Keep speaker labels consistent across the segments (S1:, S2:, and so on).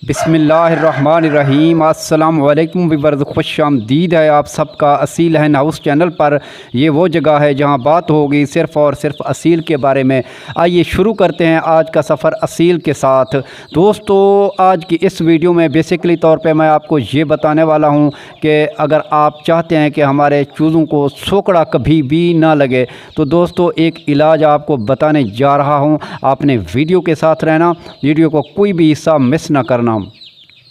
S1: बिस्मिल्लाहिर्रहमानिर्रहीम। अस्सलाम वालेकुम व्यूअर्स, खुश आमदीद है आप सबका असील हैन हाउस चैनल पर। ये वो जगह है जहां बात होगी सिर्फ़ और सिर्फ असील के बारे में। आइए शुरू करते हैं आज का सफ़र असील के साथ। दोस्तों, आज की इस वीडियो में बेसिकली तौर पे मैं आपको ये बताने वाला हूं कि अगर आप चाहते हैं कि हमारे चूज़ों को सोकड़ा कभी भी ना लगे तो दोस्तों एक इलाज आपको बताने जा रहा हूं। आपने वीडियो के साथ रहना, वीडियो को कोई भी हिस्सा मिस ना करना।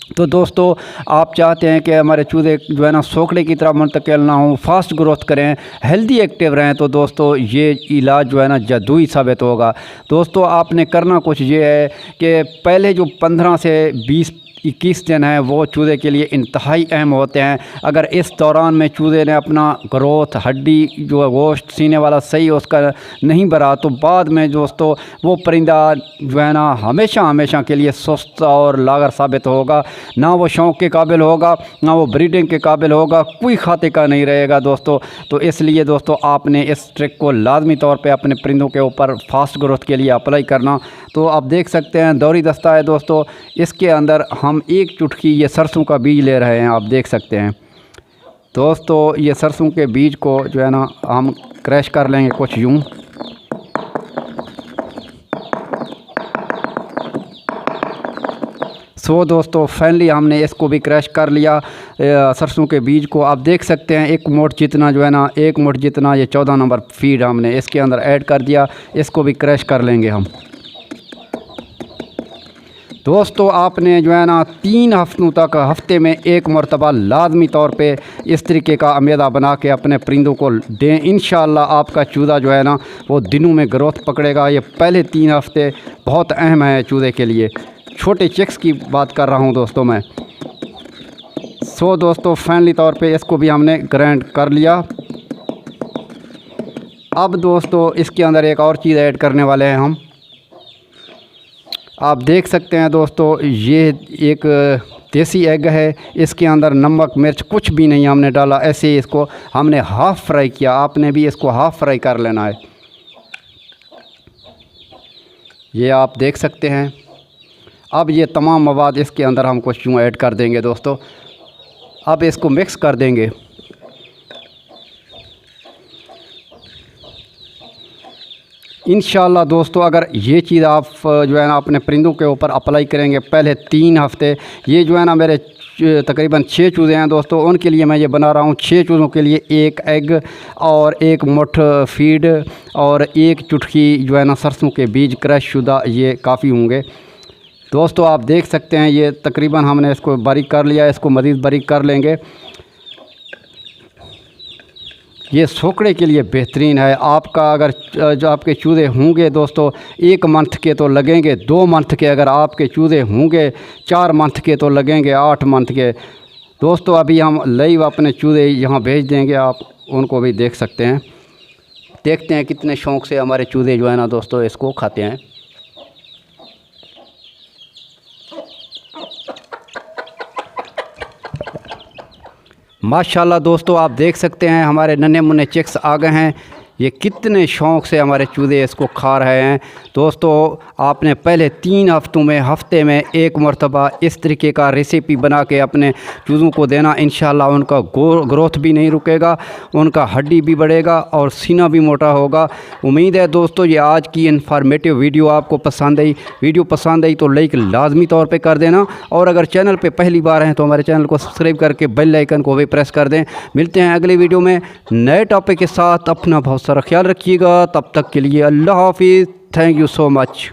S1: तो दोस्तों, आप चाहते हैं कि हमारे चूज़े जो है ना सोकड़े की तरफ मुंतकिल ना हो, फास्ट ग्रोथ करें, हेल्दी एक्टिव रहें, तो दोस्तों ये इलाज जो है ना जादुई साबित होगा। दोस्तों, आपने करना कुछ ये है कि पहले जो 15 से 20-21 दिन हैं वो चूज़े के लिए इंतहाई अहम होते हैं। अगर इस दौरान में चूज़े ने अपना ग्रोथ, हड्डी जो है गोश्त सीने वाला सही उसका नहीं भरा तो बाद में दोस्तों वो परिंदा जो है ना हमेशा के लिए सुस्त और लागर साबित होगा। ना वो शौक़ के काबिल होगा, ना वो ब्रीडिंग के काबिल होगा, कोई खाते का नहीं रहेगा दोस्तों। तो इसलिए दोस्तों आपने इस ट्रिक को लाजमी तौर पे अपने परिंदों के ऊपर फास्ट ग्रोथ के लिए अप्लाई करना। तो आप देख सकते हैं दौरी दस्ता है दोस्तों, इसके अंदर हम एक चुटकी ये सरसों का बीज ले रहे हैं। आप देख सकते हैं दोस्तों, ये सरसों के बीज को जो है ना हम क्रश कर लेंगे कुछ यूँ। सो दोस्तों फाइनली हमने इसको भी क्रश कर लिया, सरसों के बीज को। आप देख सकते हैं एक मुठ जितना जो है ना, एक मुठ जितना ये 14 नंबर फीड हमने इसके अंदर ऐड कर दिया। इसको भी क्रश कर लेंगे हम। दोस्तों, आपने जो है ना 3 हफ्तों तक हफ्ते में एक मरतबा लाजमी तौर पे इस तरीके का अमेदा बना के अपने परिंदों को दें। इंशाअल्लाह आपका चूज़ा जो है ना वो दिनों में ग्रोथ पकड़ेगा। ये पहले 3 हफ्ते बहुत अहम है चूज़े के लिए। छोटे चिक्स की बात कर रहा हूँ दोस्तों मैं। सो दोस्तों फाइनली तौर पे इसको भी हमने ग्राइंड कर लिया। अब दोस्तों इसके अंदर एक और चीज़ ऐड करने वाले हैं हम। आप देख सकते हैं दोस्तों, ये एक देसी एग है। इसके अंदर नमक मिर्च कुछ भी नहीं हमने डाला, ऐसे ही इसको हमने हाफ़ फ्राई किया। आपने भी इसको हाफ़ फ्राई कर लेना है। ये आप देख सकते हैं। अब ये तमाम मवाद इसके अंदर हम कुछ यूँ ऐड कर देंगे दोस्तों। अब इसको मिक्स कर देंगे। इंशाअल्लाह दोस्तों अगर ये चीज़ आप जो है ना अपने परिंदों के ऊपर अप्लाई करेंगे पहले 3 हफ्ते, ये जो है ना मेरे तकरीबन 6 चूज़े हैं दोस्तों, उनके लिए मैं ये बना रहा हूँ। 6 चूज़ों के लिए 1 एग और 1 मुठ फीड और 1 चुटकी जो है ना सरसों के बीज क्रश शुदा, ये काफ़ी होंगे दोस्तों। आप देख सकते हैं ये तकरीबन हमने इसको बारीक कर लिया, इसको मज़ीद बारीक कर लेंगे। ये सोकड़े के लिए बेहतरीन है। आपका अगर जो आपके चूज़े होंगे दोस्तों 1 मंथ के तो लगेंगे, 2 मंथ के अगर आपके चूज़े होंगे, 4 मंथ के तो लगेंगे, 8 मंथ के। दोस्तों अभी हम लाइव अपने चूज़े यहाँ भेज देंगे, आप उनको भी देख सकते हैं। देखते हैं कितने शौक़ से हमारे चूज़े जो है ना दोस्तों इसको खाते हैं। माशाल्लाह दोस्तों, आप देख सकते हैं हमारे नन्हे मुन्ने चिक्स आ गए हैं। ये कितने शौक़ से हमारे चूज़े इसको खा रहे हैं। दोस्तों आपने पहले 3 हफ्तों में हफ्ते में एक मरतबा इस तरीके का रेसिपी बना के अपने चूज़ों को देना। इंशाअल्लाह उनका ग्रोथ भी नहीं रुकेगा, उनका हड्डी भी बढ़ेगा और सीना भी मोटा होगा। उम्मीद है दोस्तों ये आज की इन्फॉर्मेटिव वीडियो आपको पसंद आई। वीडियो पसंद आई तो लाइक लाजमी तौर पर कर देना, और अगर चैनल पर पहली बार हैं तो हमारे चैनल को सब्सक्राइब करके बेल आइकन को भी प्रेस कर दें। मिलते हैं अगली वीडियो में नए टॉपिक के साथ। अपना बहुत सारा ख्याल रखिएगा। तब तक के लिए अल्लाह हाफिज़। Thank you so much.